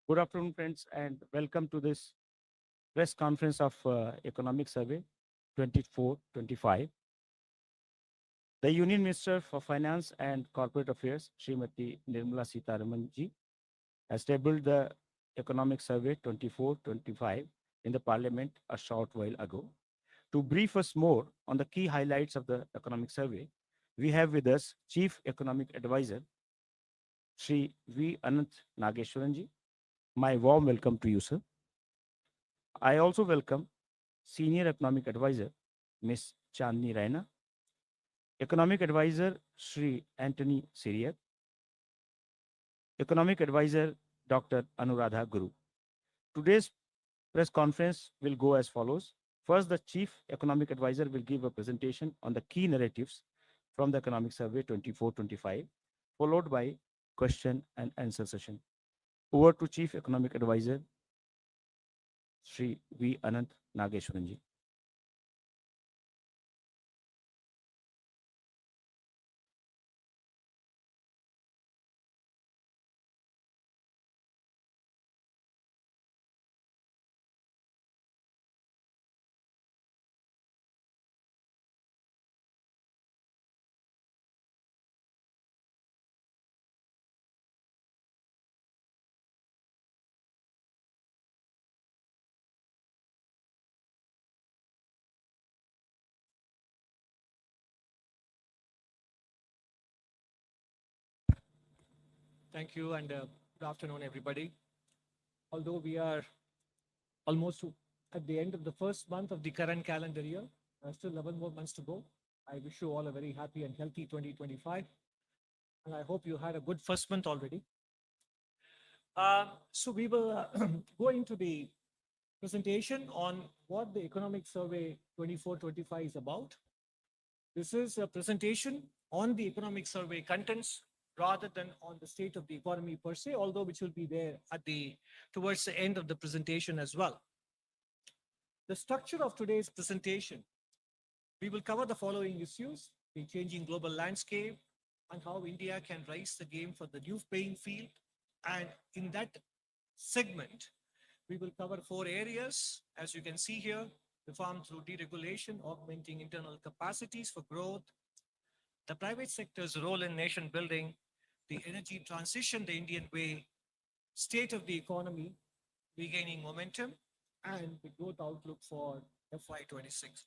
Good afternoon, friends, and welcome to this press conference of Economic Survey 24-25. The Union Minister for Finance and Corporate Affairs, Srimati Nirmala Sitharaman ji, has tabled the Economic Survey 24-25 in the Parliament a short while ago. To brief us more on the key highlights of the Economic Survey, we have with us Chief Economic Advisor, Sri V. Anant Nageshwaran ji. My warm welcome to you, sir. I also welcome Senior Economic Advisor, Ms. Chandni Raina, Economic Advisor, Sri Anthony Syriac, Economic Advisor, Dr. Anuradha Guru. Today's press conference will go as follows. First, the Chief Economic Advisor will give a presentation on the key narratives from the Economic Survey 24-25, followed by question and answer session. Over to Chief Economic Advisor, Sri V. Anant Nageshwaran ji. Thank you and good afternoon, everybody. Although we are almost at the end of the first month of the current calendar year, still 11 more months to go. I wish you all a very happy and healthy 2025. And I hope you had a good first month already. So we will go into the presentation on what the Economic Survey 24-25 is about. This is a presentation on the Economic Survey contents rather than on the state of the economy per se, although which will be there towards the end of the presentation as well. The structure of today's presentation, we will cover the following issues: the changing global landscape and how India can rise the game for the new playing field. And in that segment, we will cover 4 areas, as you can see here: reform through deregulation, augmenting internal capacities for growth, the private sector's role in nation building, the energy transition the Indian way, state of the economy regaining momentum, and the growth outlook for FY26.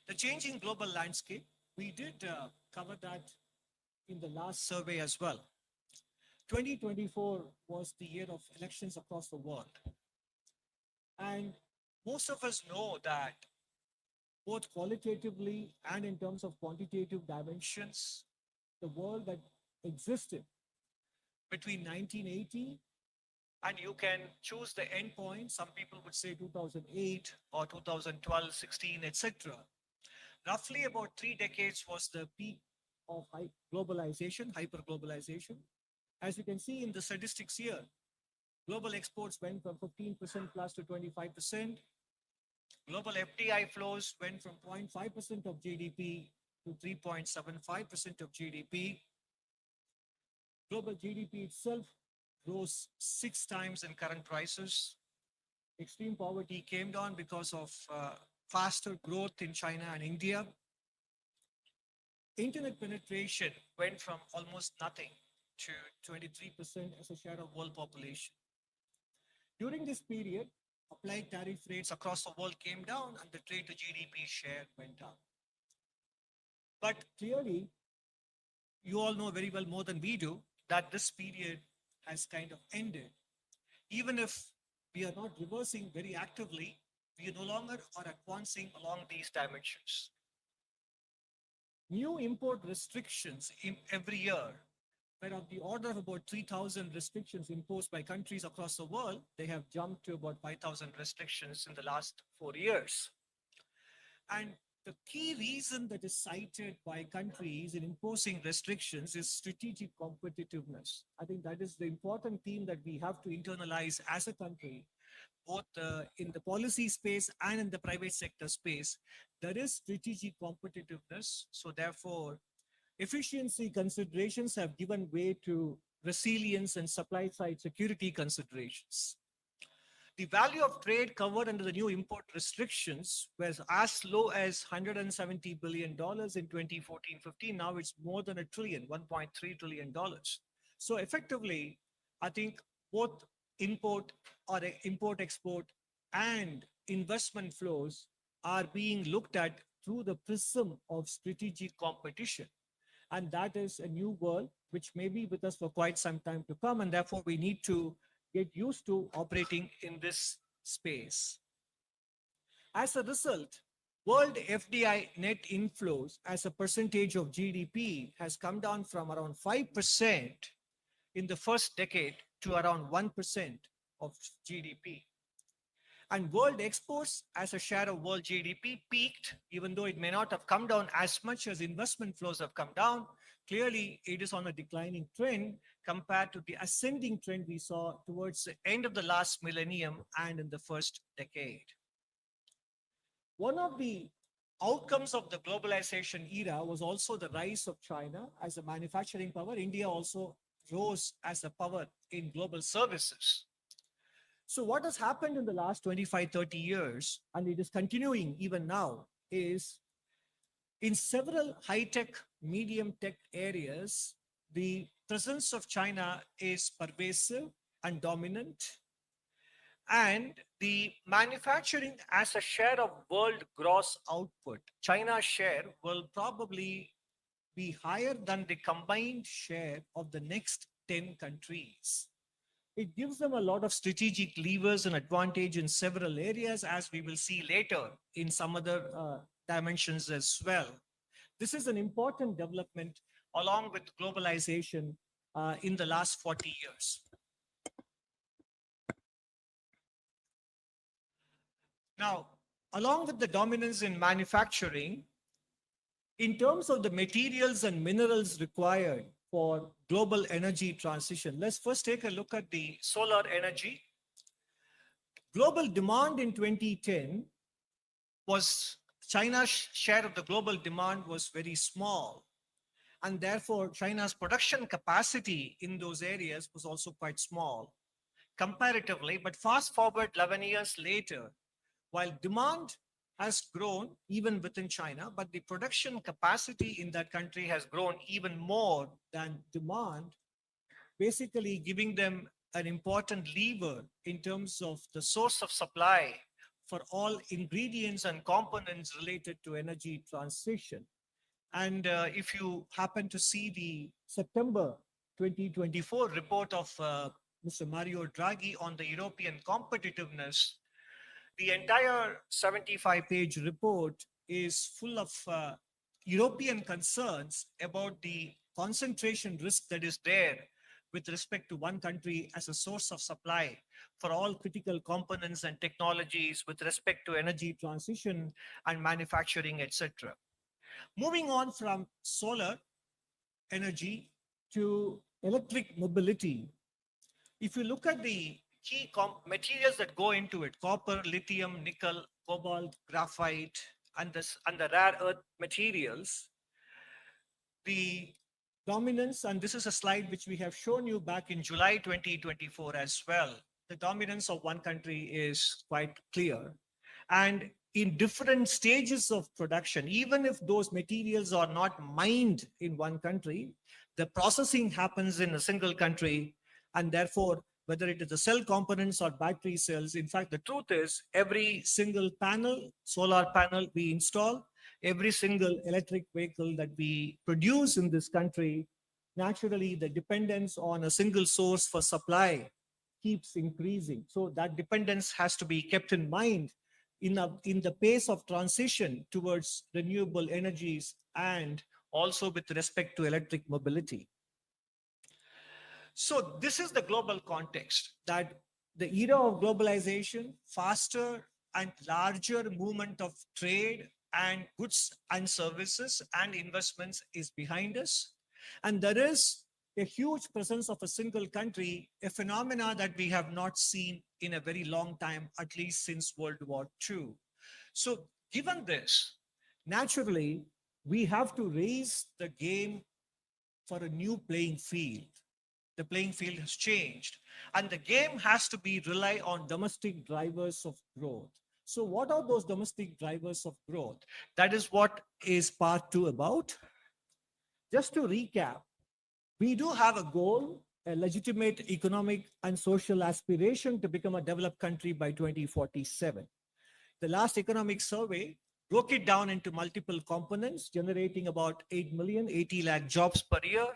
The changing global landscape, we did cover that in the last survey as well. 2024 was the year of elections across the world. And most of us know that both qualitatively and in terms of quantitative dimensions, the world that existed between 1980 and you can choose the endpoint. Some people would say 2008 or 2012, 16, etc. Roughly about 3 decades was the peak of globalization, hyper-globalization. As you can see in the statistics here, global exports went from 15% plus to 25%. Global FDI flows went from 0.5% of GDP to 3.75% of GDP. Global GDP itself rose 6 times in current prices. Extreme poverty came down because of faster growth in China and India. Internet penetration went from almost nothing to 23% as a share of world population. During this period, applied tariff rates across the world came down and the trade to GDP share went up. But clearly, you all know very well more than we do that this period has kind of ended. Even if we are not reversing very actively, we no longer are advancing along these dimensions. New import restrictions in every year were of the order of about 3,000 restrictions imposed by countries across the world. They have jumped to about 5,000 restrictions in the last 4 years. And the key reason that is cited by countries in imposing restrictions is strategic competitiveness. I think that is the important theme that we have to internalize as a country, both in the policy space and in the private sector space. There is strategic competitiveness. So therefore, efficiency considerations have given way to resilience, and supply side security considerations. The value of trade covered under the new import restrictions was as low as $170 billion in 2014-15. Now it's more than a trillion, $1.3 trillion. So effectively, I think both import or import export and investment flows are being looked at through the prism of strategic competition. And that is a new world which may be with us for quite some time to come. And therefore, we need to get used to operating in this space. As a result, world FDI net inflows as a percentage of GDP has come down from around 5% in the first decade to around 1% of GDP. And world exports as a share of world GDP peaked, even though it may not have come down as much as investment flows have come down. Clearly, it is on a declining trend compared to the ascending trend we saw towards the end of the last millennium and in the first decade. One of the outcomes of the globalization era was also the rise of China as a manufacturing power. India also rose as a power in global services. So what has happened in the last 25, 30 years, and it is continuing even now, is in several high-tech, medium-tech areas, the presence of China is pervasive and dominant. And the manufacturing as a share of world gross output, China's share will probably be higher than the combined share of the next 10 countries. It gives them a lot of strategic levers and advantage in several areas, as we will see later in some other dimensions as well. This is an important development along with globalization in the last 40 years. Now, along with the dominance in manufacturing, in terms of the materials and minerals required for global energy transition, let's first take a look at the solar energy. Global demand in 2010 was, China's share of the global demand was very small. And therefore, China's production capacity in those areas was also quite small comparatively. But fast forward 11 years later, while demand has grown even within China, but the production capacity in that country has grown even more than demand, basically giving them an important lever in terms of the source of supply for all ingredients and components related to energy transition. And if you happen to see the September 2024 report of Mr. Mario Draghi on the European competitiveness, the entire 75-page report is full of European concerns about the concentration risk that is there with respect to one country as a source of supply for all critical components and technologies with respect to energy transition and manufacturing, etc. Moving on from solar energy to electric mobility, if you look at the key materials that go into it, copper, lithium, nickel, cobalt, graphite, and the rare earth materials, the dominance, and this is a slide which we have shown you back in July 2024 as well, the dominance of one country is quite clear. And in different stages of production, even if those materials are not mined in one country, the processing happens in a single country, and therefore whether it is the cell components or battery cells. In fact, the truth is every single panel, solar panel we install, every single electric vehicle that we produce in this country, naturally the dependence on a single source for supply keeps increasing. So that dependence has to be kept in mind in the pace of transition towards renewable energies and also with respect to electric mobility. So this is the global context, that the era of globalization, faster and larger movement of trade and goods and services and investments is behind us. And there is a huge presence of a single country, a phenomena that we have not seen in a very long time, at least since World War II. So given this, naturally, we have to raise the game for a new playing field. The playing field has changed. And the game has to be rely on domestic drivers of growth. So what are those domestic drivers of growth? That is what is part two about. Just to recap, we do have a goal, a legitimate economic and social aspiration to become a developed country by 2047. The last economic survey broke it down into multiple components, generating about 8 million, 80 lakh jobs per year,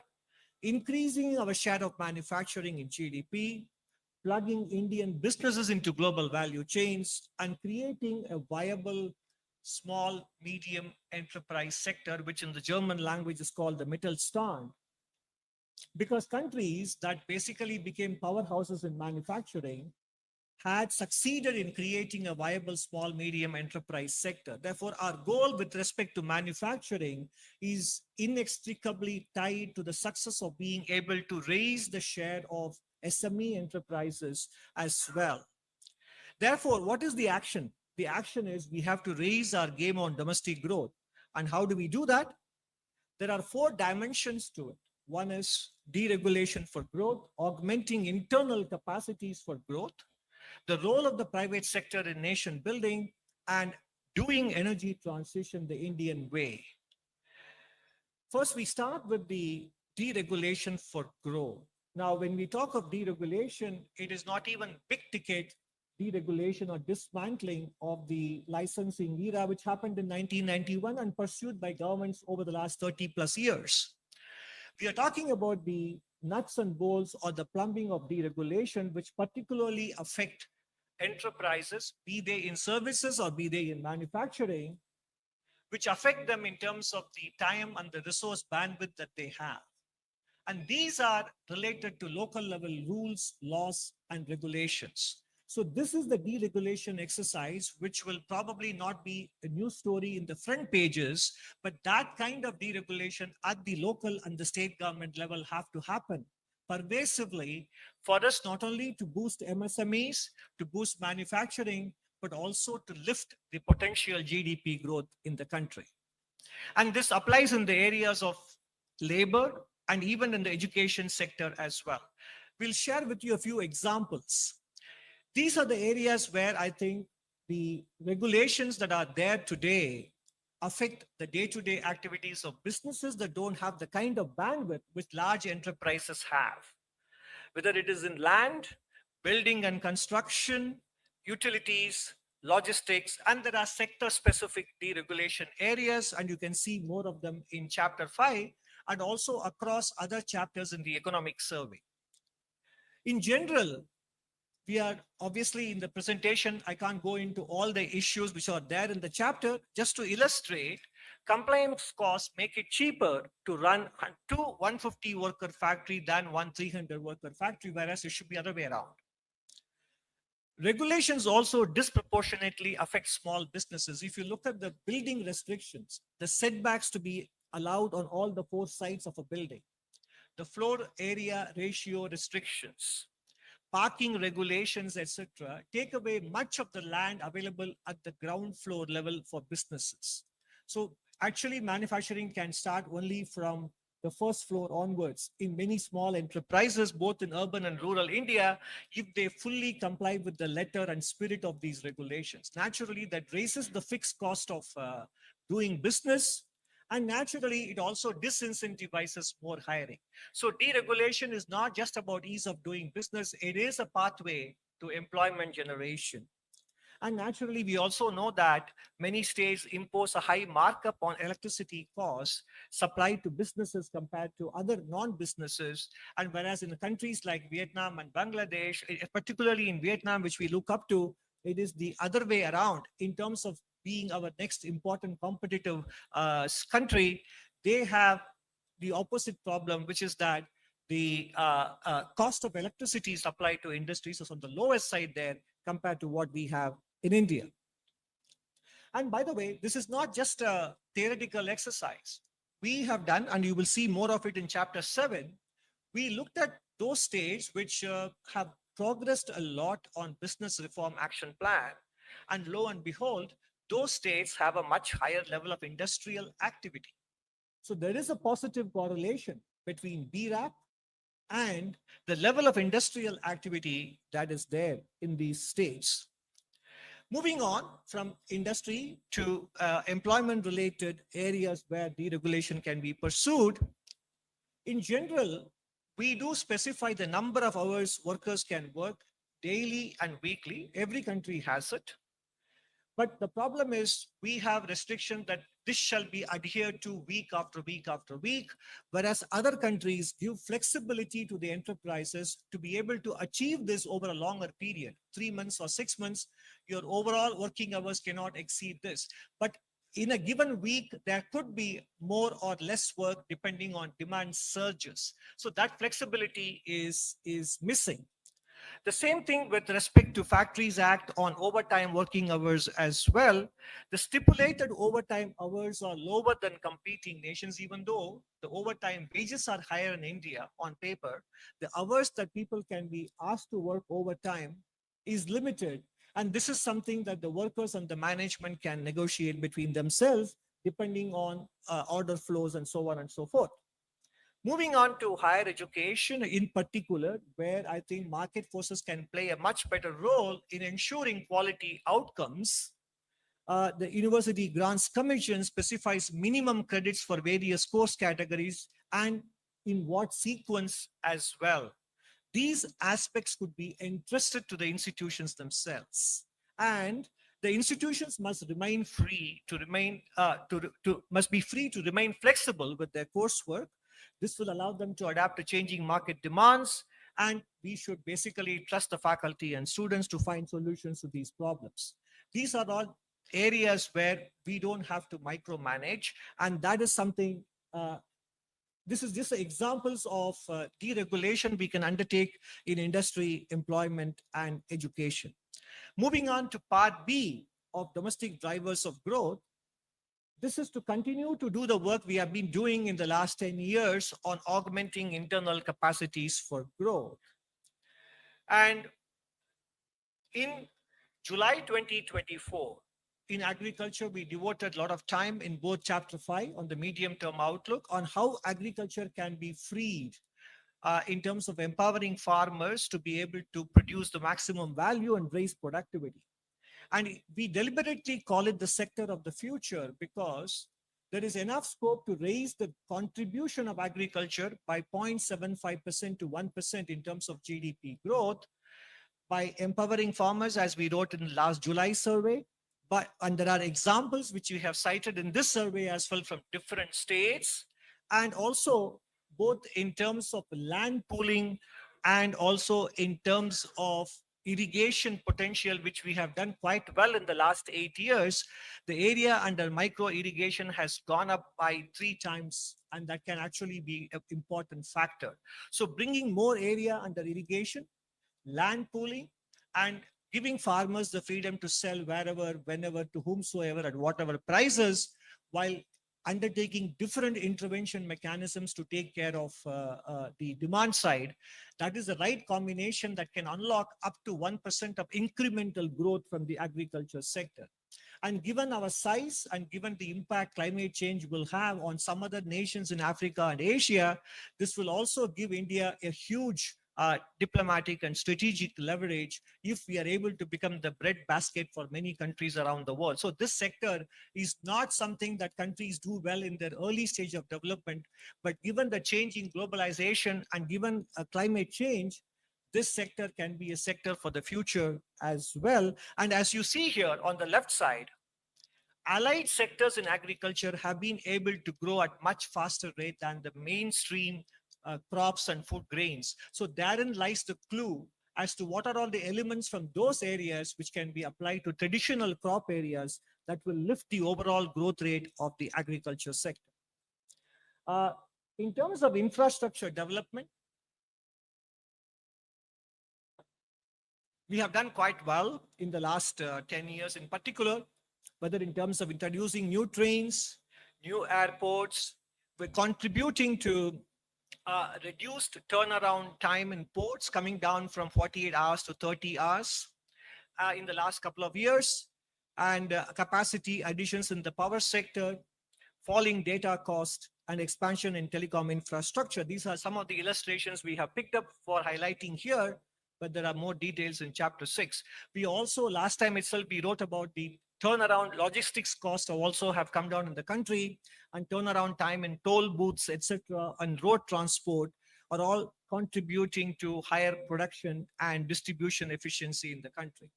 increasing our share of manufacturing in GDP, plugging Indian businesses into global value chains, and creating a viable small, medium enterprise sector, which in the German language is called the Mittelstand. Because countries that basically became powerhouses in manufacturing had succeeded in creating a viable small medium enterprise sector. Therefore, our goal with respect to manufacturing is inextricably tied to the success of being able to raise the share of SME enterprises as well. Therefore, what is the action? The action is we have to raise our game on domestic growth. And how do we do that? There are four dimensions to it. One is deregulation for growth, augmenting internal capacities for growth, the role of the private sector in nation building, and doing energy transition the Indian way. First, we start with the deregulation for growth. Now, when we talk of deregulation, it is not even big ticket deregulation or dismantling of the licensing era, which happened in 1991 and pursued by governments over the last 30 plus years. We are talking about the nuts and bolts or the plumbing of deregulation, which particularly affect enterprises, be they in services or be they in manufacturing, which affect them in terms of the time and the resource bandwidth that they have. And these are related to local level rules, laws, and regulations. So this is the deregulation exercise, which will probably not be a news story in the front pages, but that kind of deregulation at the local and the state government level have to happen pervasively for us not only to boost MSMEs, to boost manufacturing, but also to lift the potential GDP growth in the country. And this applies in the areas of labor and even in the education sector as well. We'll share with you a few examples. These are the areas where I think the regulations that are there today affect the day-to-day activities of businesses that don't have the kind of bandwidth which large enterprises have. Whether it is in land, building and construction, utilities, logistics, and there are sector-specific deregulation areas, and you can see more of them in chapter 5 and also across other chapters in the economic survey. In general, we are obviously in the presentation, I can't go into all the issues which are there in the chapter. Just to illustrate, compliance costs make it cheaper to run a 150 worker factory than one 300 worker factory, whereas it should be the other way around. Regulations also disproportionately affect small businesses. If you look at the building restrictions, the setbacks to be allowed on all the four sides of a building, the floor area ratio restrictions, parking regulations, etc., take away much of the land available at the ground floor level for businesses. So actually manufacturing can start only from the first floor onwards in many small enterprises, both in urban and rural India, if they fully comply with the letter and spirit of these regulations. Naturally, that raises the fixed cost of doing business. And naturally, it also disincentivizes more hiring. So deregulation is not just about ease of doing business. It is a pathway to employment generation. And naturally, we also know that many states impose a high markup on electricity costs supplied to businesses compared to other non-businesses. And whereas in countries like Vietnam and Bangladesh, particularly in Vietnam, which we look up to, it is the other way around in terms of being our next important competitive country. They have the opposite problem, which is that the cost of electricity supplied to industries is on the lowest side there compared to what we have in India. And by the way, this is not just a theoretical exercise. We have done, and you will see more of it in chapter 7, we looked at those states which have progressed a lot on business reform action plan. And lo and behold, those states have a much higher level of industrial activity. So there is a positive correlation between BRAP and the level of industrial activity that is there in these states. Moving on from industry to employment related areas where deregulation can be pursued, in general, we do specify the number of hours workers can work daily and weekly. Every country has it. But the problem is we have restriction that this shall be adhered to week after week after week, whereas other countries give flexibility to the enterprises to be able to achieve this over a longer period, 3 months or 6 months. Your overall working hours cannot exceed this. But in a given week, there could be more or less work depending on demand surges. So that flexibility is missing. The same thing with respect to Factories Act on overtime working hours as well. The stipulated overtime hours are lower than competing nations, even though the overtime wages are higher in India on paper. The hours that people can be asked to work overtime is limited. And this is something that the workers and the management can negotiate between themselves, depending on order flows and so on and so forth. Moving on to higher education in particular, where I think market forces can play a much better role in ensuring quality outcomes. The University Grants Commission specifies minimum credits for various course categories and in what sequence as well. These aspects could be entrusted to the institutions themselves. And the institutions must remain free to remain must be free to remain flexible with their coursework. This will allow them to adapt to changing market demands, and we should basically trust the faculty and students to find solutions to these problems. These are all areas where we don't have to micromanage, and that is something. This is just examples of deregulation we can undertake in industry, employment, and education. Moving on to part B of domestic drivers of growth, this is to continue to do the work we have been doing in the last 10 years on augmenting internal capacities for growth. And in July 2024, in agriculture, we devoted a lot of time in both chapter 5 on the medium term outlook on how agriculture can be freed in terms of empowering farmers to be able to produce the maximum value and raise productivity. And we deliberately call it the sector of the future because there is enough scope to raise the contribution of agriculture by 0.75% to 1% in terms of GDP growth by empowering farmers, as we wrote in the last July survey. And there are examples which we have cited in this survey as well from different states, and also both in terms of land pooling and also in terms of irrigation potential, which we have done quite well in the last 8 years. The area under micro irrigation has gone up by 3 times, and that can actually be an important factor. So bringing more area under irrigation, land pooling, and giving farmers the freedom to sell wherever, whenever, to whomsoever, at whatever prices, while undertaking different intervention mechanisms to take care of the demand side. That is the right combination that can unlock up to 1% of incremental growth from the agriculture sector. And given our size and given the impact climate change will have on some other nations in Africa and Asia, this will also give India a huge diplomatic and strategic leverage if we are able to become the breadbasket for many countries around the world. So this sector is not something that countries do well in their early stage of development, but given the change in globalization and given climate change, this sector can be a sector for the future as well. And as you see here on the left side, allied sectors in agriculture have been able to grow at much faster rate than the mainstream crops and food grains. So therein lies the clue as to what are all the elements from those areas which can be applied to traditional crop areas that will lift the overall growth rate of the agriculture sector. In terms of infrastructure development, we have done quite well in the last 10 years in particular, whether in terms of introducing new trains, new airports. We're contributing to reduced turnaround time in ports, coming down from 48 hours to 30 hours in the last couple of years, and capacity additions in the power sector. falling data cost, and expansion in telecom infrastructure. These are some of the illustrations we have picked up for highlighting here, but there are more details in chapter 6. We also, last time itself, we wrote about the turnaround logistics costs also have come down in the country, and turnaround time in toll booths, etc., and road transport are all contributing to higher production and distribution efficiency in the country.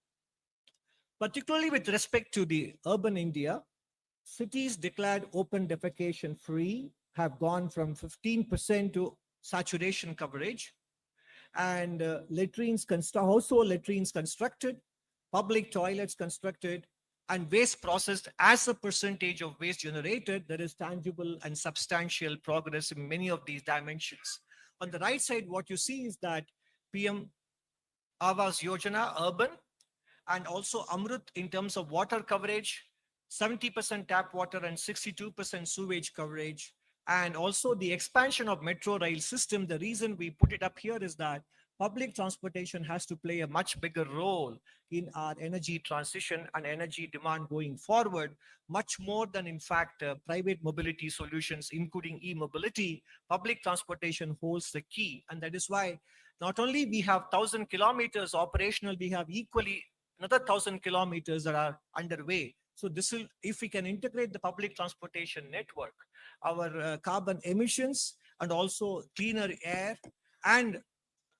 Particularly with respect to the urban India, cities declared open defecation free have gone from 15% to saturation coverage, and household latrines constructed, public toilets constructed, and waste processed as a percentage of waste generated. There is tangible and substantial progress in many of these dimensions. On the right side, what you see is that PM Awas Yojana urban and also Amrut in terms of water coverage, 70% tap water and 62% sewage coverage. And also the expansion of metro rail system. The reason we put it up here is that public transportation has to play a much bigger role in our energy transition and energy demand going forward, much more than in fact private mobility solutions, including e-mobility. Public transportation holds the key. And that is why not only we have 1,000 kilometers operational, we have equally another 1,000 kilometers that are underway. So this will, if we can integrate the public transportation network, our carbon emissions and also cleaner air and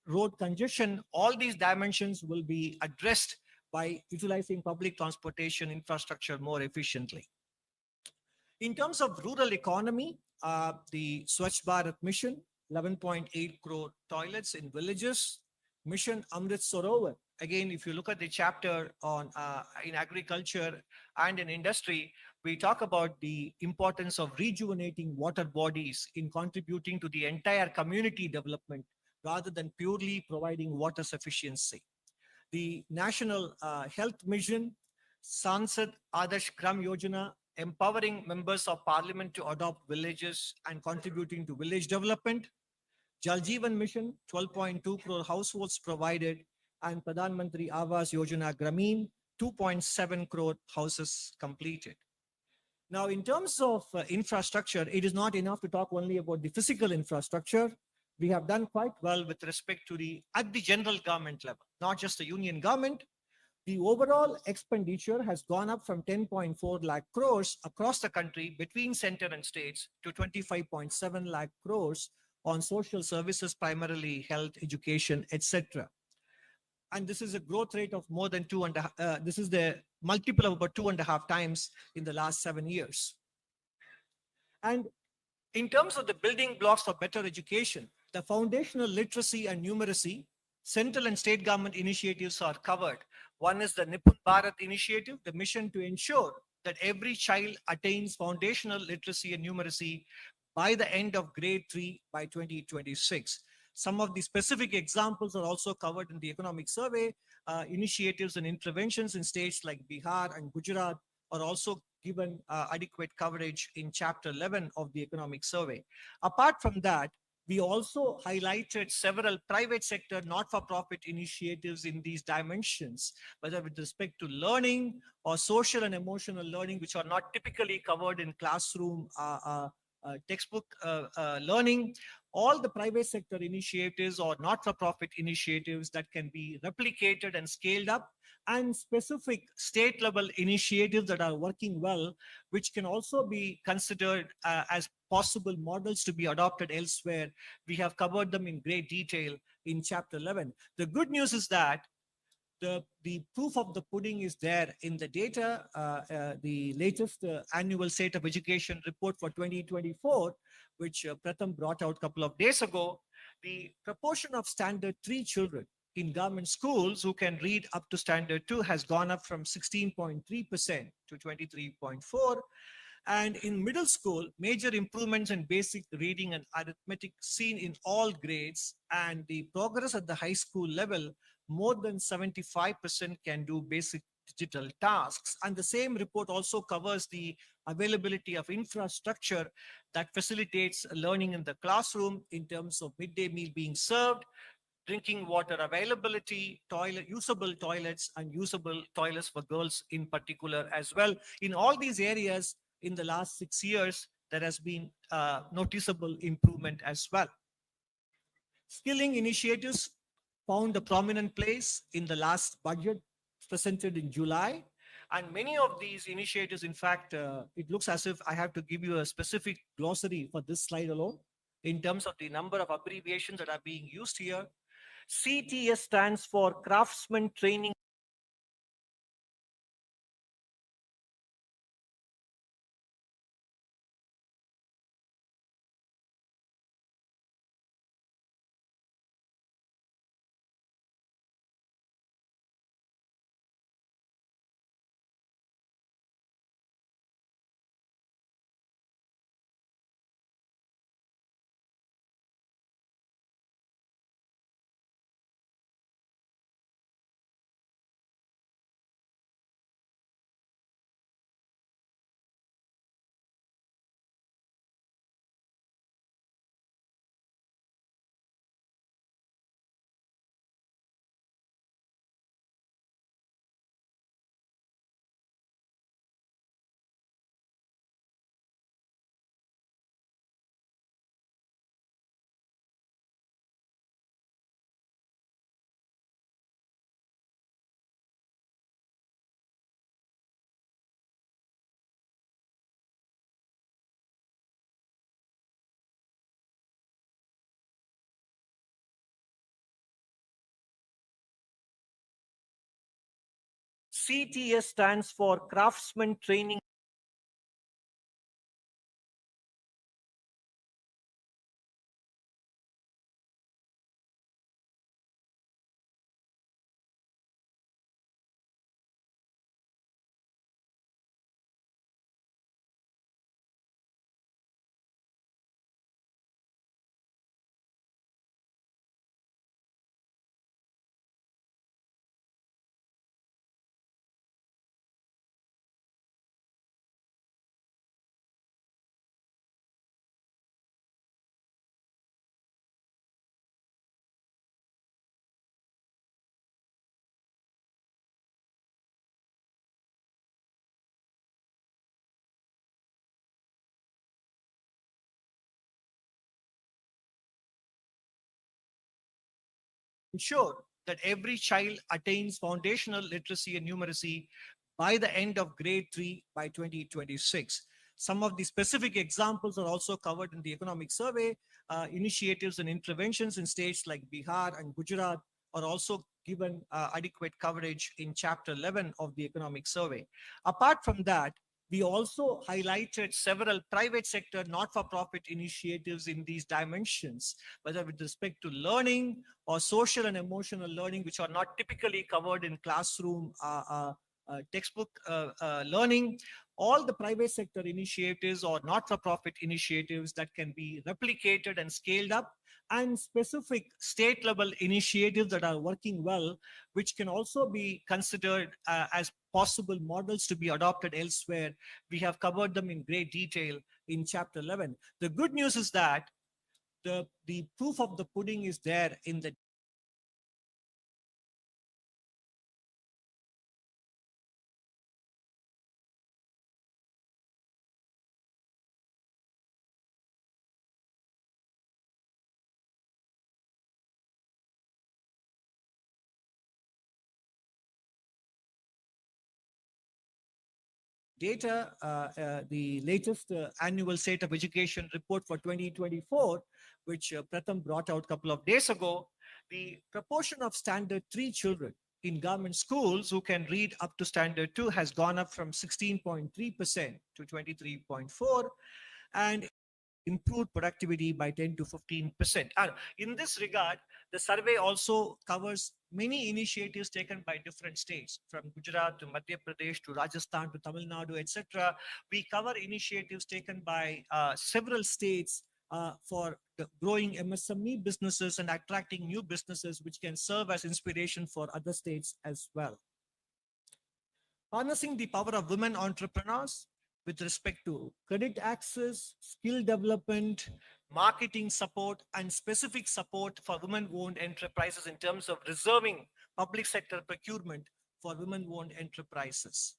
road congestion, all these dimensions will be addressed by utilizing public transportation infrastructure more efficiently. In terms of rural economy, the Swachh Bharat mission, 11.8 crore toilets in villages, Mission Amrit Sarovar. Again, if you look at the chapter on in agriculture and in industry, we talk about the importance of rejuvenating water bodies in contributing to the entire community development rather than purely providing water sufficiency. The National Health Mission, Sansad Adarsh Gram Yojana, empowering members of parliament to adopt villages and contributing to village development. Jal Jeevan Mission, 12.2 crore households provided, and Pradhan Mantri Awas Yojana Grameen, 2.7 crore houses completed. Now, in terms of infrastructure, it is not enough to talk only about the physical infrastructure. We have done quite well with respect to at the general government level, not just the union government. The overall expenditure has gone up from 10.4 lakh crores across the country between center and states to 25.7 lakh crores on social services, primarily health, education, etc. And this is a growth rate of more than this is the multiple of about 2.5 times in the last 7 years. And in terms of the building blocks for better education, the foundational literacy and numeracy, central and state government initiatives are covered. One is the Nipun Bharat initiative, the mission to ensure that every child attains foundational literacy and numeracy by the end of grade 3 by 2026. Some of the specific examples are also covered in the economic survey. Initiatives and interventions in states like Bihar and Gujarat are also given adequate coverage in chapter 11 of the economic survey. Apart from that, we also highlighted several private sector not-for-profit initiatives in these dimensions, whether with respect to learning or social and emotional learning, which are not typically covered in classroom textbook learning. All the private sector initiatives or not-for-profit initiatives that can be replicated and scaled up, and specific state level initiatives that are working well, which can also be considered as possible models to be adopted elsewhere. We have covered them in great detail in chapter 11. The good news is that the proof of the pudding is there in the data. The latest annual State of Education report for 2024, which Pratham brought out a couple of days ago, the proportion of standard 3 children in government schools who can read up to standard 2 has gone up from 16.3% to 23.4%. And in middle school, major improvements in basic reading and arithmetic seen in all grades, and the progress at the high school level, more than 75% can do basic digital tasks. And the same report also covers the availability of infrastructure that facilitates learning in the classroom in terms of midday meal being served, drinking water availability, usable toilets, and usable toilets for girls in particular as well. In all these areas, in the last 6 years, there has been noticeable improvement as well. Skilling initiatives found a prominent place in the last budget presented in July. And many of these initiatives, in fact, it looks as if I have to give you a specific glossary for this slide alone in terms of the number of abbreviations that are being used here. CTS stands for Craftsman Training. CTS stands for Craftsman Training. Ensure that every child attains foundational literacy and numeracy by the end of grade 3 by 2026. Some of the specific examples are also covered in the economic survey. Initiatives and interventions in states like Bihar and Gujarat are also given adequate coverage in chapter 11 of the economic survey. Apart from that, we also highlighted several private sector not-for-profit initiatives in these dimensions, whether with respect to learning or social and emotional learning, which are not typically covered in classroom textbook learning. All the private sector initiatives or not-for-profit initiatives that can be replicated and scaled up, and specific state level initiatives that are working well, which can also be considered as possible models to be adopted elsewhere. We have covered them in great detail in chapter 11. The good news is that the proof of the pudding is there in the data, the latest annual state of education report for 2024, which Pratham brought out a couple of days ago, the proportion of standard 3 children in government schools who can read up to standard 2 has gone up from 16.3% to 23.4%, and improved productivity by 10 to 15%. And in this regard, the survey also covers many initiatives taken by different states, from Gujarat to Madhya Pradesh to Rajasthan to Tamil Nadu, etc. We cover initiatives taken by several states for the growing MSME businesses and attracting new businesses, which can serve as inspiration for other states as well. Harnessing the power of women entrepreneurs with respect to credit access, skill development, marketing support, and specific support for women-owned enterprises in terms of reserving public sector procurement for women-owned enterprises.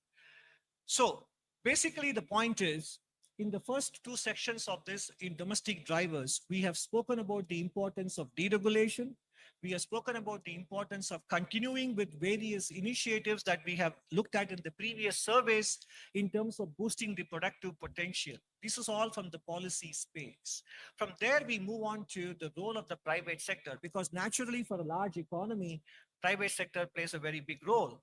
So basically the point is, In the first two sections of this, in domestic drivers, we have spoken about the importance of deregulation. We have spoken about the importance of continuing with various initiatives that we have looked at in the previous surveys in terms of boosting the productive potential. This is all from the policy space. From there, we move on to the role of the private sector, because naturally for a large economy, private sector plays a very big role.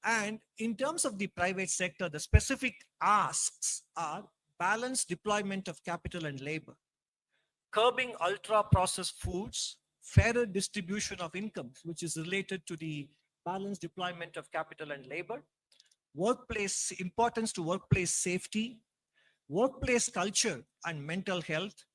And in terms of the private sector, the specific asks are balanced deployment of capital and labor, curbing ultra processed foods, fairer distribution of incomes, which is related to the balanced deployment of capital and labor, workplace importance to workplace safety, workplace culture and mental health,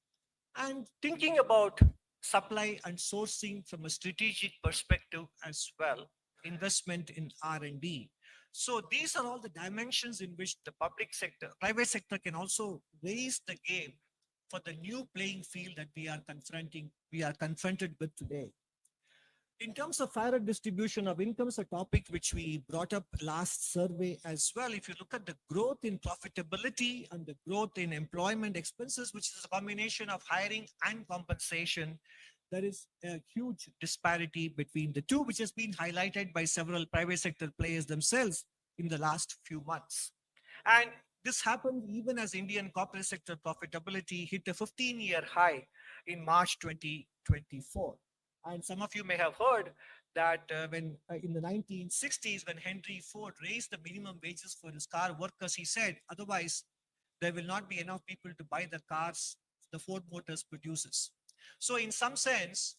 and thinking about supply and sourcing from a strategic perspective as well, investment in R&D. So these are all the dimensions in which the public sector, private sector can also raise the game for the new playing field that we are confronted with today. In terms of fairer distribution of incomes, a topic which we brought up last survey as well, if you look at the growth in profitability and the growth in employment expenses, which is a combination of hiring and compensation, there is a huge disparity between the two, which has been highlighted by several private sector players themselves in the last few months. And this happened even as Indian corporate sector profitability hit a 15-year high in March 2024. And some of you may have heard that when in the 1960s, when Henry Ford raised the minimum wages for his car workers, he said, otherwise, there will not be enough people to buy the cars the Ford Motors produces. So in some sense,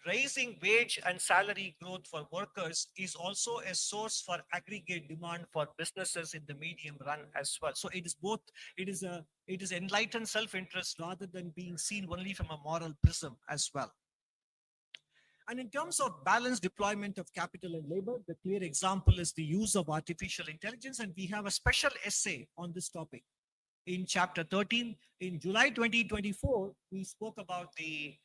raising wage and salary growth for workers is also a source for aggregate demand for businesses in the medium run as well. So it is both, it is enlightened self-interest rather than being seen only from a moral prism as well. And in terms of balanced deployment of capital and labor, the clear example is the use of artificial intelligence. And we have a special essay on this topic in chapter 13. In July 2024, we spoke about the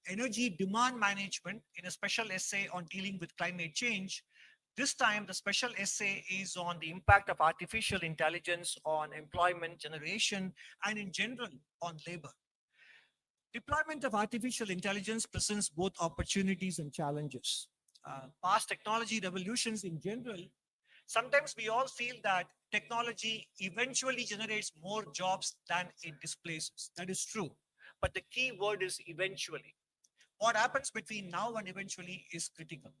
energy demand management in a special essay on dealing with climate change. This time, the special essay is on the impact of artificial intelligence on employment generation and in general on labor. Deployment of artificial intelligence presents both opportunities and challenges. Past technology revolutions in general, sometimes we all feel that technology eventually generates more jobs than it displaces. That is true. But the key word is eventually. What happens between now and eventually is critical.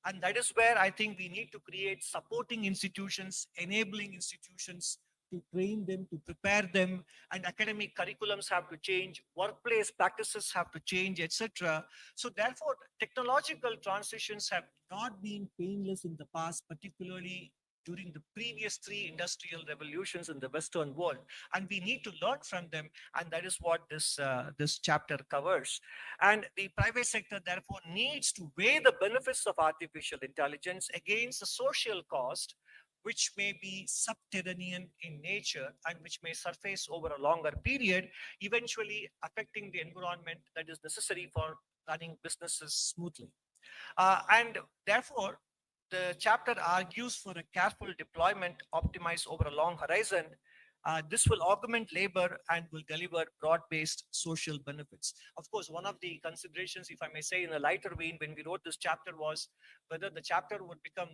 And that is where I think we need to create supporting institutions, enabling institutions, to train them, to prepare them, and academic curriculums have to change, workplace practices have to change, etc. So therefore, technological transitions have not been painless in the past, particularly during the previous three industrial revolutions in the Western world. And we need to learn from them. And that is what this chapter covers. And the private sector, therefore, needs to weigh the benefits of artificial intelligence against the social cost, which may be subterranean in nature and which may surface over a longer period, eventually affecting the environment that is necessary for running businesses smoothly. And therefore, the chapter argues for a careful deployment optimized over a long horizon. This will augment labor and will deliver broad-based social benefits. Of course, one of the considerations, if I may say in a lighter vein, when we wrote this chapter was whether the chapter would become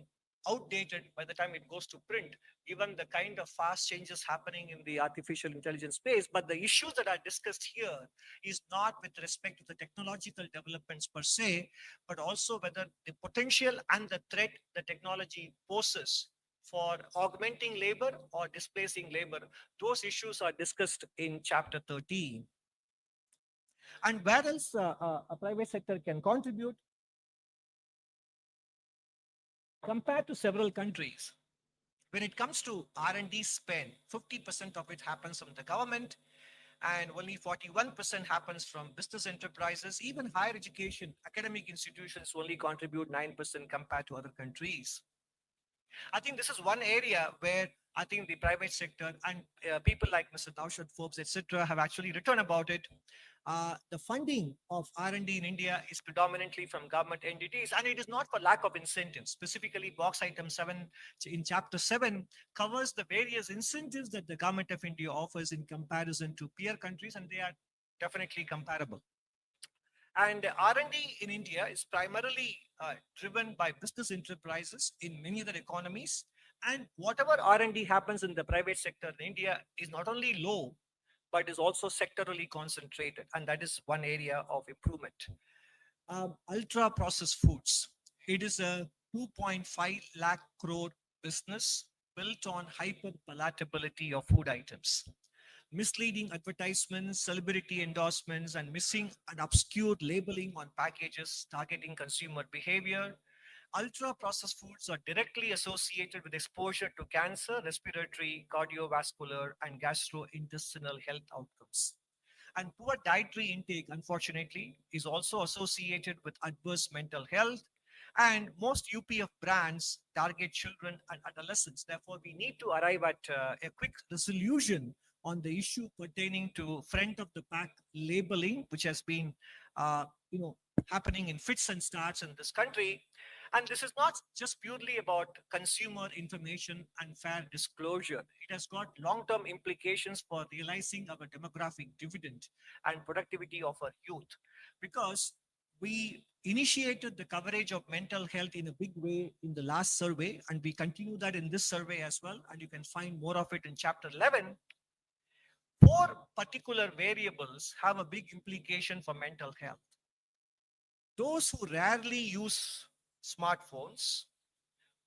outdated by the time it goes to print, given the kind of fast changes happening in the artificial intelligence space. But the issues that are discussed here is not with respect to the technological developments per se, but also whether the potential and the threat the technology poses for augmenting labor or displacing labor. Those issues are discussed in chapter 13. And where else a private sector can contribute? Compared to several countries, when it comes to R&D spend, 50% of it happens from the government and only 41% happens from business enterprises. Even higher education, academic institutions only contribute 9% compared to other countries. I think this is one area where I think the private sector and people like Mr. Naushad Forbes, etc., have actually written about it. The funding of R&D in India is predominantly from government entities, and it is not for lack of incentives. Specifically, box item 7 in chapter 7 covers the various incentives that the government of India offers in comparison to peer countries, and they are definitely comparable. And R&D in India is primarily driven by business enterprises in many other economies. And whatever R&D happens in the private sector in India is not only low, but is also sectorally concentrated. And that is one area of improvement. Ultra processed foods. It is a 2.5 lakh crore business built on hyper palatability of food items. Misleading advertisements, celebrity endorsements, and missing and obscure labeling on packages targeting consumer behavior. Ultra processed foods are directly associated with exposure to cancer, respiratory, cardiovascular, and gastrointestinal health outcomes. And poor dietary intake, unfortunately, is also associated with adverse mental health. And most UPF brands target children and adolescents. Therefore, we need to arrive at a quick resolution on the issue pertaining to front of the pack labeling, which has been, uh, you know, happening in fits and starts in this country. And this is not just purely about consumer information and fair disclosure. It has got long term implications for realizing our demographic dividend and productivity of our youth. Because we initiated the coverage of mental health in a big way in the last survey, and we continue that in this survey as well. And you can find more of it in chapter 11. Four particular variables have a big implication for mental health. Those who rarely use smartphones,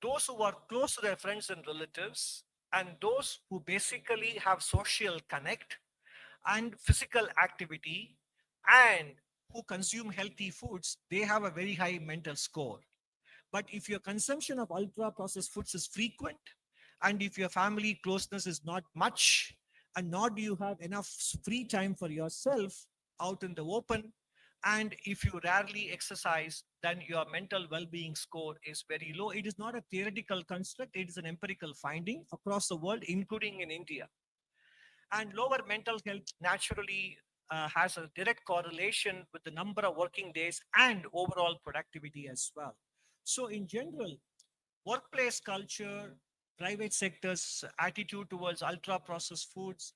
those who are close to their friends and relatives, and those who basically have social connect and physical activity and who consume healthy foods, they have a very high mental score. But if your consumption of ultra processed foods is frequent, and if your family closeness is not much, and nor do you have enough free time for yourself out in the open, and if you rarely exercise, then your mental well-being score is very low. It is not a theoretical construct, it is an empirical finding across the world, including in India. And lower mental health naturally has a direct correlation with the number of working days and overall productivity as well. So, in general, workplace culture, private sector's attitude towards ultra processed foods,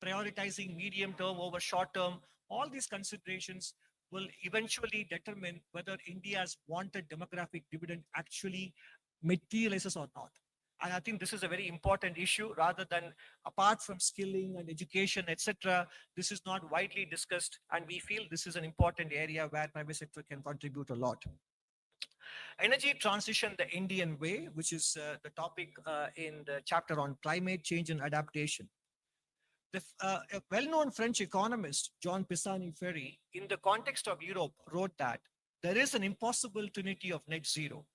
prioritizing medium term over short term, all these considerations will eventually determine whether India's wanted demographic dividend actually materializes or not. And I think this is a very important issue rather than apart from skilling and education, etc. This is not widely discussed, and we feel this is an important area where private sector can contribute a lot. Energy transition the Indian way, which is the topic in the chapter on climate change and adaptation. A well-known French economist, John Pisani-Ferry, in the context of Europe, wrote that there is an impossible trinity of net zero.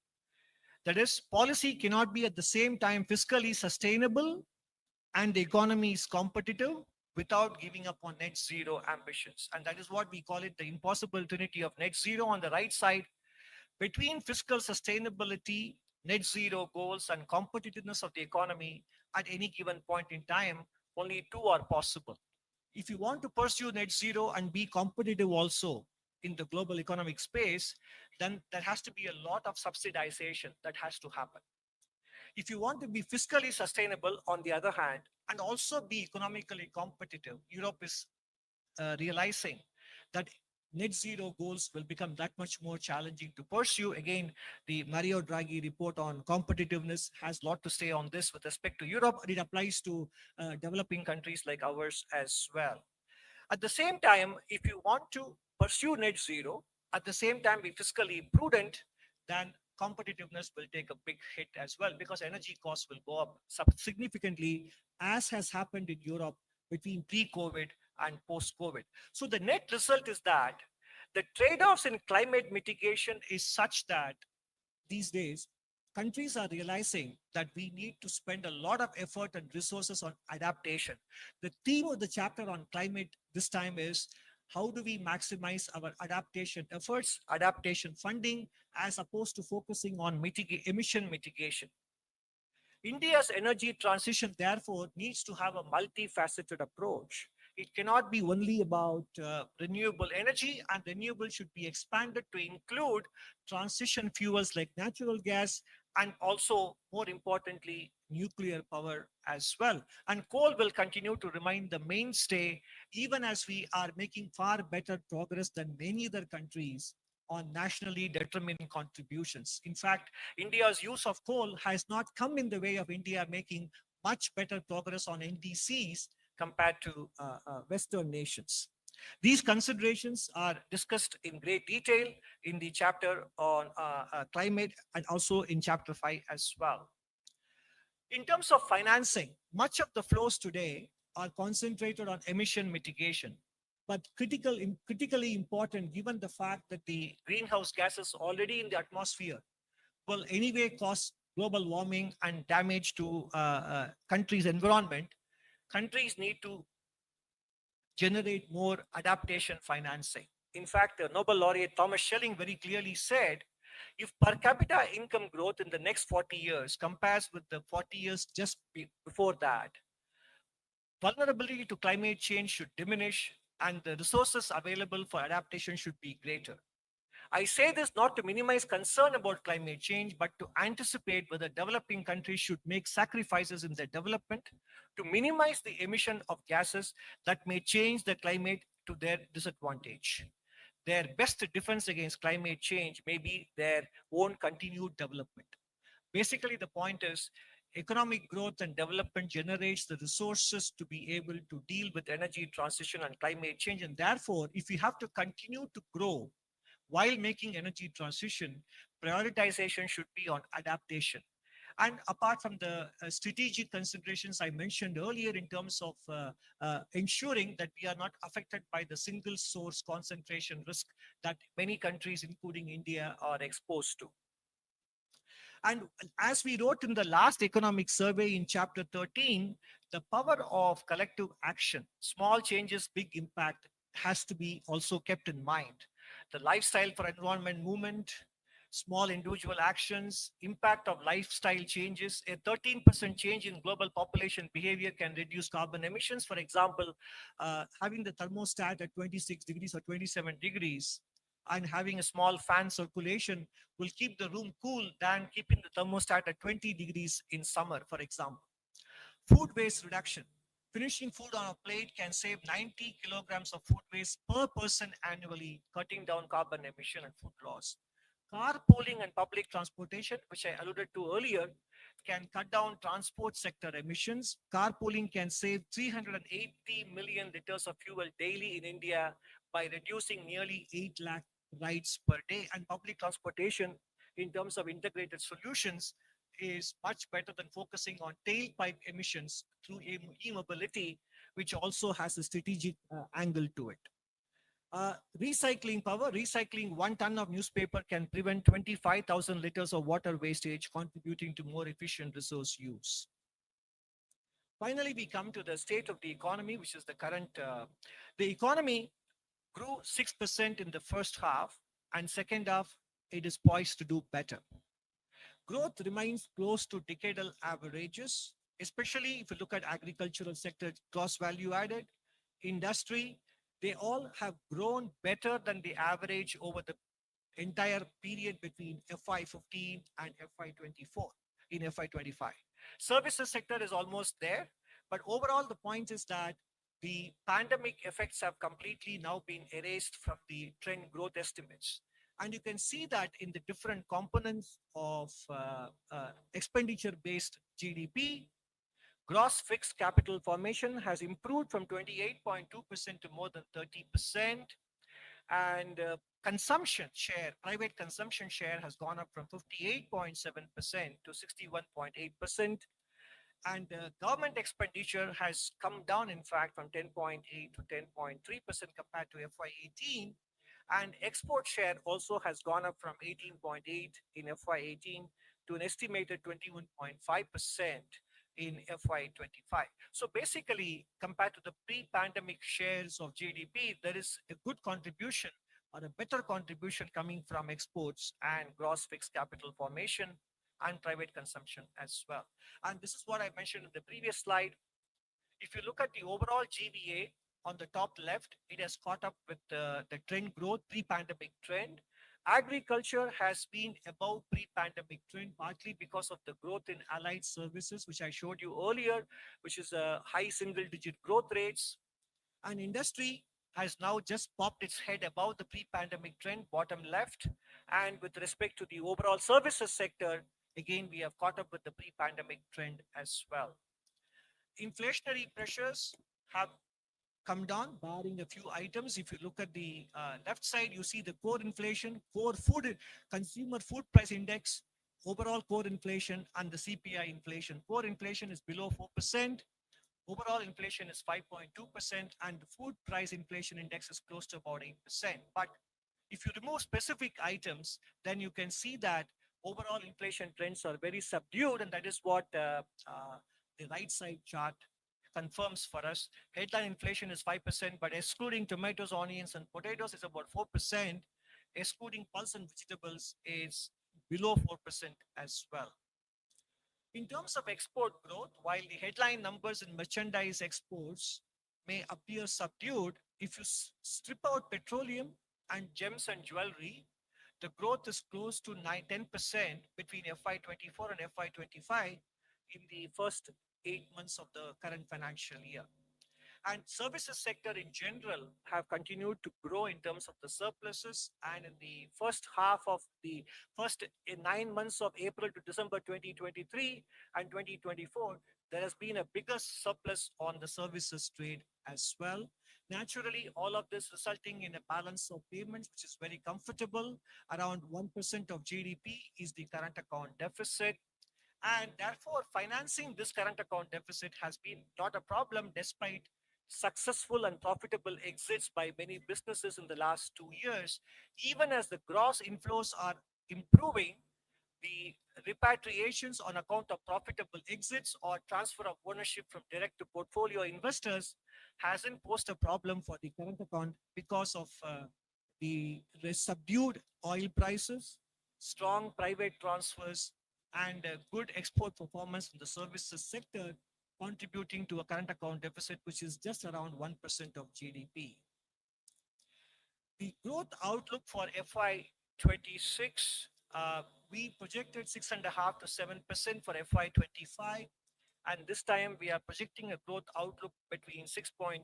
That is, policy cannot be at the same time fiscally sustainable and the economy is competitive without giving up on net zero ambitions. And that is what we call it, the impossible trinity of net zero. On the right side, between fiscal sustainability, net zero goals, and competitiveness of the economy at any given point in time, only two are possible. If you want to pursue net zero and be competitive also in the global economic space, then there has to be a lot of subsidization that has to happen. If you want to be fiscally sustainable, on the other hand, and also be economically competitive, Europe is realizing that net zero goals will become that much more challenging to pursue. Again, the Mario Draghi report on competitiveness has a lot to say on this with respect to Europe, and it applies to developing countries like ours as well. At the same time, if you want to pursue net zero, at the same time be fiscally prudent, then competitiveness will take a big hit as well because energy costs will go up significantly, as has happened in Europe between pre-COVID and post-COVID. So the net result is that the trade-offs in climate mitigation is such that these days countries are realizing that we need to spend a lot of effort and resources on adaptation. The theme of the chapter on climate this time is how do we maximize our adaptation efforts, adaptation funding, as opposed to focusing on emission mitigation. India's energy transition, therefore, needs to have a multifaceted approach. It cannot be only about renewable energy, and renewable should be expanded to include transition fuels like natural gas and also, more importantly, nuclear power as well. And coal will continue to remain the mainstay, even as we are making far better progress than many other countries on nationally determining contributions. In fact, India's use of coal has not come in the way of India making much better progress on NDCs compared to Western nations. These considerations are discussed in great detail in the chapter on climate and also in chapter 5 as well. In terms of financing, much of the flows today are concentrated on emission mitigation, but critically important given the fact that the greenhouse gases already in the atmosphere will anyway cause global warming and damage to countries' environment. Countries need to generate more adaptation financing. In fact, the Nobel laureate Thomas Schelling very clearly said, if per capita income growth in the next 40 years compares with the 40 years just before that, vulnerability to climate change should diminish and the resources available for adaptation should be greater. I say this not to minimize concern about climate change, but to anticipate whether developing countries should make sacrifices in their development to minimize the emission of gases that may change the climate to their disadvantage. Their best defense against climate change may be their own continued development. Basically, the point is economic growth and development generates the resources to be able to deal with energy transition and climate change. And therefore, if we have to continue to grow while making energy transition, prioritization should be on adaptation. And apart from the strategic considerations I mentioned earlier in terms of ensuring that we are not affected by the single source concentration risk that many countries, including India, are exposed to. And as we wrote in the last economic survey in chapter 13, the power of collective action, small changes, big impact, has to be also kept in mind. The lifestyle for environment movement, small individual actions, impact of lifestyle changes. A 13% change in global population behavior can reduce carbon emissions. For example, having the thermostat at 26 degrees or 27 degrees and having a small fan circulation will keep the room cool than keeping the thermostat at 20 degrees in summer, for example. Food waste reduction. Finishing food on a plate can save 90 kilograms of food waste per person annually, cutting down carbon emission and food loss. Carpooling and public transportation, which I alluded to earlier, can cut down transport sector emissions. Carpooling can save 380 million liters of fuel daily in India by reducing nearly 8 lakh rides per day. And public transportation, in terms of integrated solutions, is much better than focusing on tailpipe emissions through e-mobility, which also has a strategic angle to it. Recycling power, recycling 1 ton of newspaper can prevent 25,000 liters of water wastage, contributing to more efficient resource use. Finally, we come to the state of the economy, which is the current. The economy grew 6% in the first half, and second half, it is poised to do better. Growth remains close to decadal averages, especially if you look at agricultural sector, gross value added, industry, they all have grown better than the average over the entire period between FY15 and FY24 in FY25. Services sector is almost there, but overall the point is that the pandemic effects have completely now been erased from the trend growth estimates. And you can see that in the different components of expenditure-based GDP, gross fixed capital formation has improved from 28.2% to more than 30%. And consumption share, private consumption share has gone up from 58.7% to 61.8%. And government expenditure has come down, in fact, from 10.8 to 10.3% compared to FY18. And export share also has gone up from 18.8 in FY18 to an estimated 21.5% in FY25. So basically, compared to the pre-pandemic shares of GDP, there is a good contribution or a better contribution coming from exports and gross fixed capital formation and private consumption as well. And this is what I mentioned in the previous slide. If you look at the overall GVA, on the top left, it has caught up with the trend growth, pre-pandemic trend. Agriculture has been above pre-pandemic trend, partly because of the growth in allied services, which I showed you earlier, which is a high single-digit growth rates. And industry has now just popped its head above the pre-pandemic trend, bottom left. And with respect to the overall services sector, again, we have caught up with the pre-pandemic trend as well. Inflationary pressures have come down, barring a few items. If you look at the left side, you see the core inflation, core food, consumer food price index, overall core inflation, and the CPI inflation. Core inflation is below 4%. Overall inflation is 5.2%, and the food price inflation index is close to about 8%. But if you remove specific items, then you can see that overall inflation trends are very subdued, and that is what the right side chart confirms for us. Headline inflation is 5%, but excluding tomatoes, onions, and potatoes is about 4%. Excluding pulse and vegetables is below 4% as well. In terms of export growth, while the headline numbers in merchandise exports may appear subdued, if you strip out petroleum and gems and jewelry, the growth is close to 10% between FY24 and FY25 in the first 8 months of the current financial year. And services sector in general have continued to grow in terms of the surpluses. And in the first half of the first 9 months of April to December 2023 and 2024, there has been a bigger surplus on the services trade as well. Naturally, all of this resulting in a balance of payments, which is very comfortable. Around 1% of GDP is the current account deficit. And therefore, financing this current account deficit has been not a problem despite successful and profitable exits by many businesses in the last 2 years. Even as the gross inflows are improving, the repatriations on account of profitable exits or transfer of ownership from direct to portfolio investors hasn't posed a problem for the current account because of the subdued oil prices, strong private transfers, and good export performance in the services sector, contributing to a current account deficit, which is just around 1% of GDP. The growth outlook for FY26, we projected 6.5 to 7% for FY25. And this time we are projecting a growth outlook between 6.3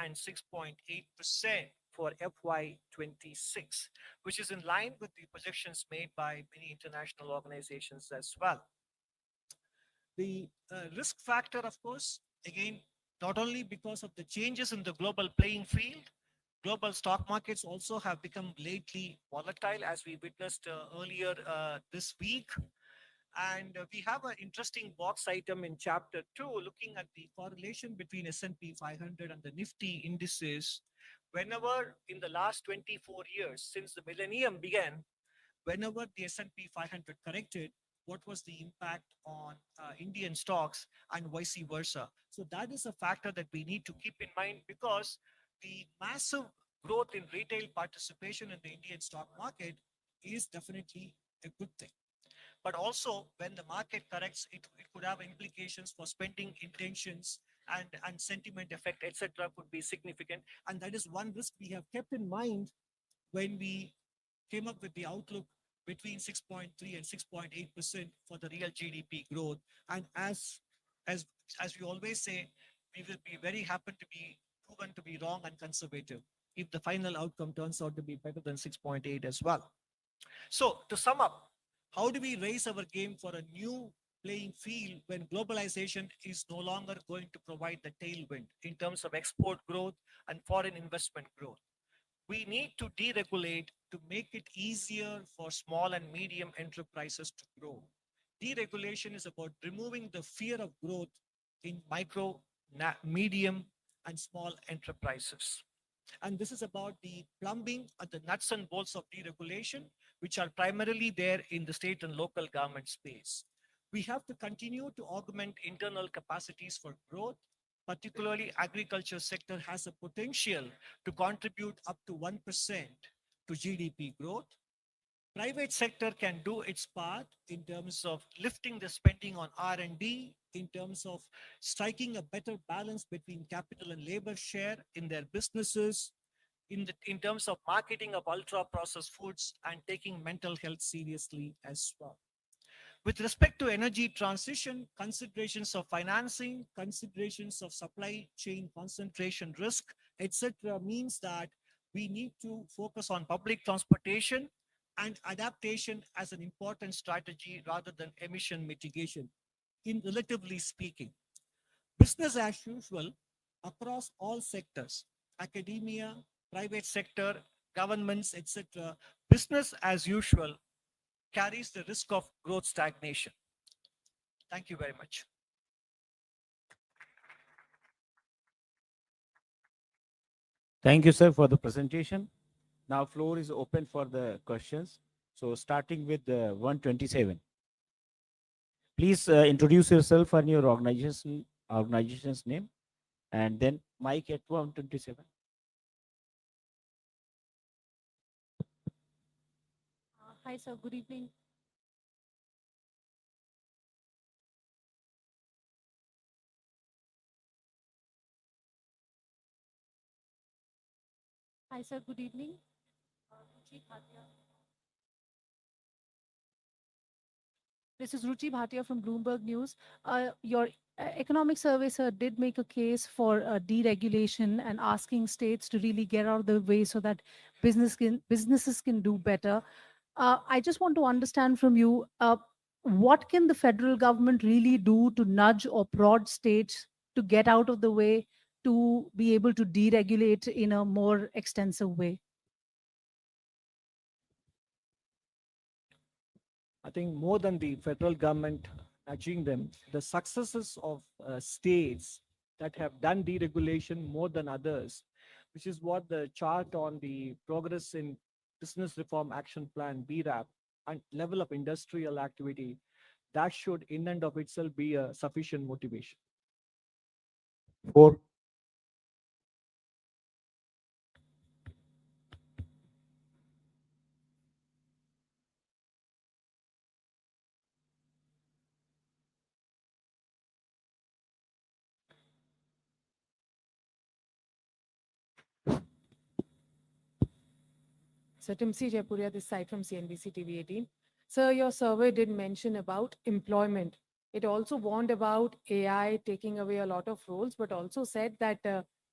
and 6.8% for FY26, which is in line with the projections made by many international organizations as well. The risk factor, of course, again, not only because of the changes in the global playing field, global stock markets also have become lately volatile, as we witnessed earlier this week. And we have an interesting box item in chapter 2, looking at the correlation between S&P 500 and the Nifty indices. Whenever in the last 24 years, since the millennium began, whenever the S&P 500 corrected, what was the impact on Indian stocks and vice versa. So that is a factor that we need to keep in mind, because the massive growth in retail participation in the Indian stock market is definitely a good thing. But also, when the market corrects, it could have implications for spending intentions, and sentiment effect, etc., could be significant. And that is one risk we have kept in mind when we came up with the outlook between 6.3 and 6.8% for the real GDP growth. And as we always say, we will be very happy to be proven to be wrong and conservative if the final outcome turns out to be better than 6.8 as well. So to sum up, how do we raise our game for a new playing field when globalization is no longer going to provide the tailwind in terms of export growth and foreign investment growth? We need to deregulate to make it easier for small and medium enterprises to grow. Deregulation is about removing the fear of growth in micro, medium, and small enterprises. And this is about the plumbing and the nuts and bolts of deregulation, which are primarily there in the state and local government space. We have to continue to augment internal capacities for growth. Particularly, agriculture sector has a potential to contribute up to 1% to GDP growth. Private sector can do its part in terms of lifting the spending on R&D, in terms of striking a better balance between capital and labor share in their businesses, in terms of marketing of ultra processed foods and taking mental health seriously as well. With respect to energy transition, considerations of financing, considerations of supply chain concentration risk, etc., means that we need to focus on public transportation and adaptation as an important strategy rather than emission mitigation, in relatively speaking. Business as usual across all sectors, academia, private sector, governments, etc. Business as usual carries the risk of growth stagnation. Thank you very much. Thank you, sir, for the presentation. Now floor is open for the questions. So starting with 127. Please introduce yourself and your organization's name, and then Mike at 127. Hi, sir. Good evening. Hi, sir. Good evening. Ruchi Bhatia. This is Ruchi Bhatia from Bloomberg News. Your economic survey, sir, did make a case for deregulation and asking states to really get out of the way so that businesses can do better. I just want to understand from you, what can the federal government really do to nudge or prod states to get out of the way, to be able to deregulate in a more extensive way? I think more than the federal government nudging them, the successes of states that have done deregulation more than others, which is what the chart on the progress in business reform action plan, BRAP, and level of industrial activity, that should in and of itself be a sufficient motivation. 4. So Timsi Jaipuria, this side from CNBC TV 18. Sir, your survey did mention about employment. It also warned about AI taking away a lot of roles, but also said that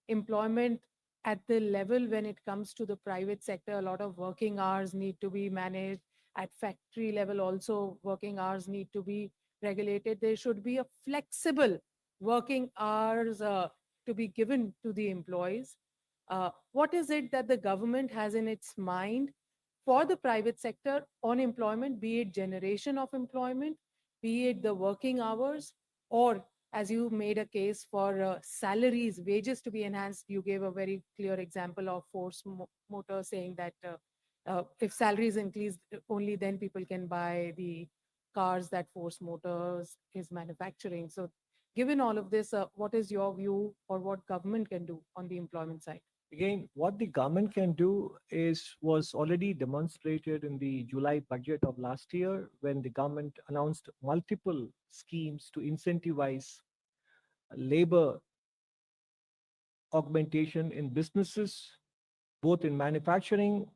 employment at the level when it comes to the private sector, a lot of working hours need to be managed. At factory level also, working hours need to be regulated. There should be a flexible working hours to be given to the employees. What is it that the government has in its mind for the private sector on employment, be it generation of employment, be it the working hours, or as you made a case for salaries, wages to be enhanced? You gave a very clear example of Force Motor saying that if salaries increase, only then people can buy the cars that Force Motors is manufacturing. So given all of this, what is your view or what government can do on the employment side? Again, what the government can do was already demonstrated in the July budget of last year when the government announced multiple schemes to incentivize labor augmentation in businesses, both in manufacturing,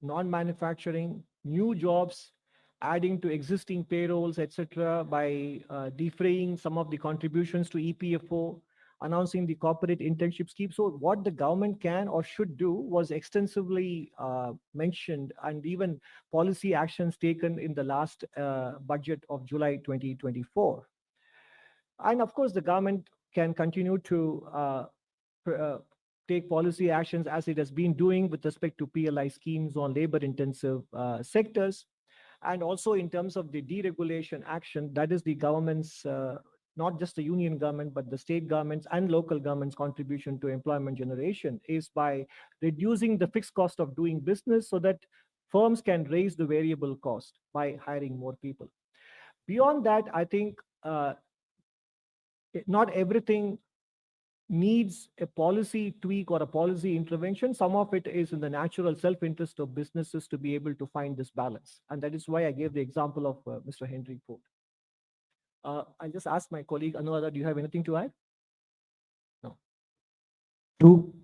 non-manufacturing, new jobs, adding to existing payrolls, etc., by defraying some of the contributions to EPFO, announcing the corporate internship scheme. So what the government can or should do was extensively mentioned, and even policy actions taken in the last budget of July 2024. And of course, the government can continue to take policy actions as it has been doing with respect to PLI schemes on labor intensive sectors. And also in terms of the deregulation action, that is the government's, not just the union government, but the state governments and local governments' contribution to employment generation is by reducing the fixed cost of doing business so that firms can raise the variable cost by hiring more people. Beyond that, I think not everything needs a policy tweak or a policy intervention. Some of it is in the natural self-interest of businesses to be able to find this balance. And that is why I gave the example of Mr. Henry Ford. I'll just ask my colleague Anuradha, do you have anything to add? No. Two.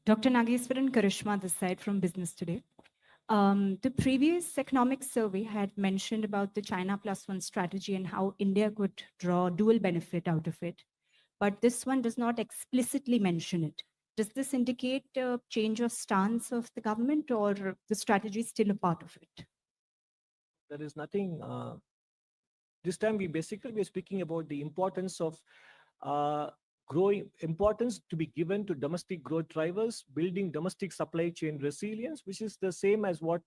Dr. Nageswaran Karishma, this side from Business Today. The previous economic survey had mentioned about the China Plus One strategy and how India could draw dual benefit out of it. But this one does not explicitly mention it. Does this indicate a change of stance of the government, or the strategy is still a part of it? There is nothing. This time we're speaking about the importance of growing importance to be given to domestic growth drivers, building domestic supply chain resilience, which is the same as what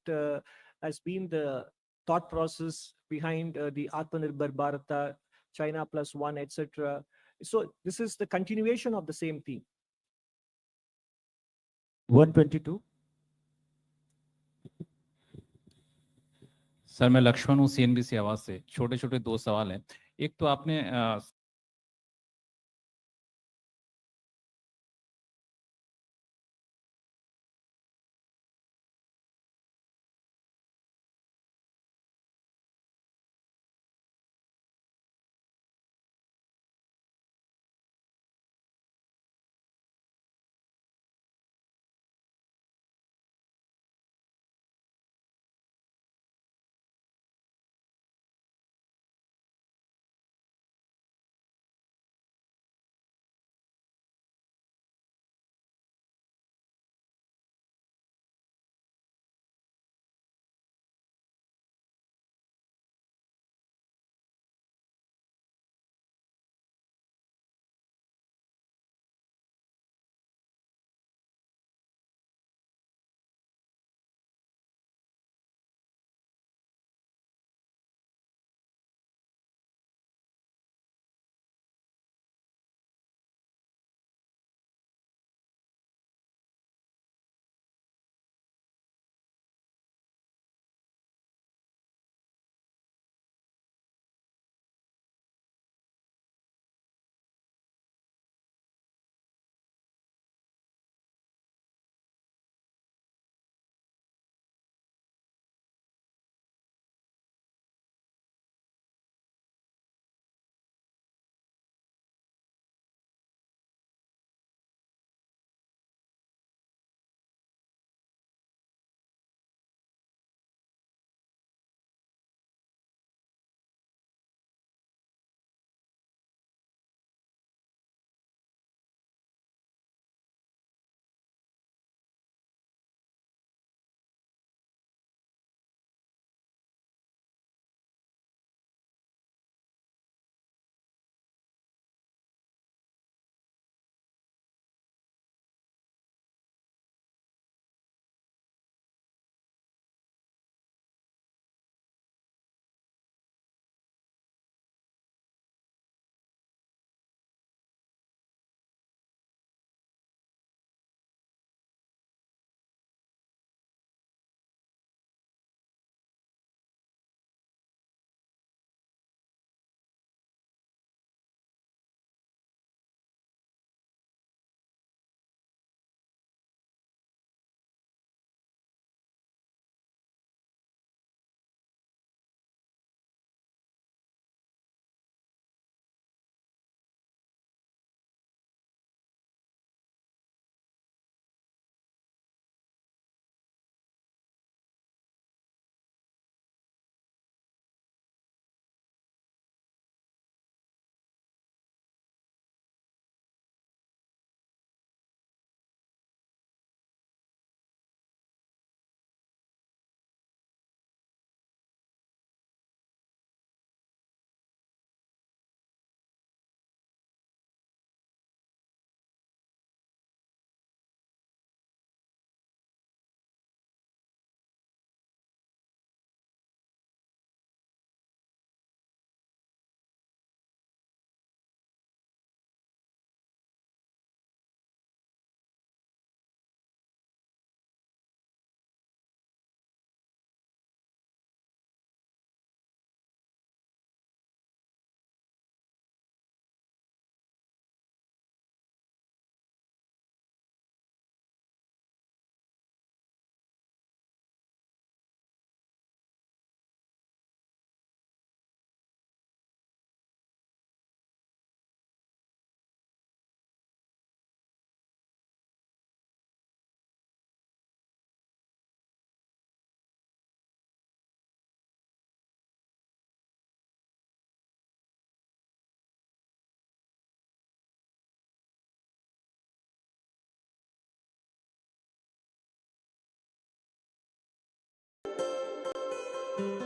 has been the thought process behind the Atmanirbhar Bharata, China Plus One, etc. So this is the continuation of the same theme. 122. Sir मैं लक्ष्मण हूँ CNBC आवाज से। छोटे छोटे दो सवाल हैं। एक तो आपने Thank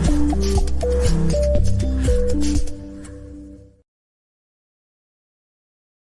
you.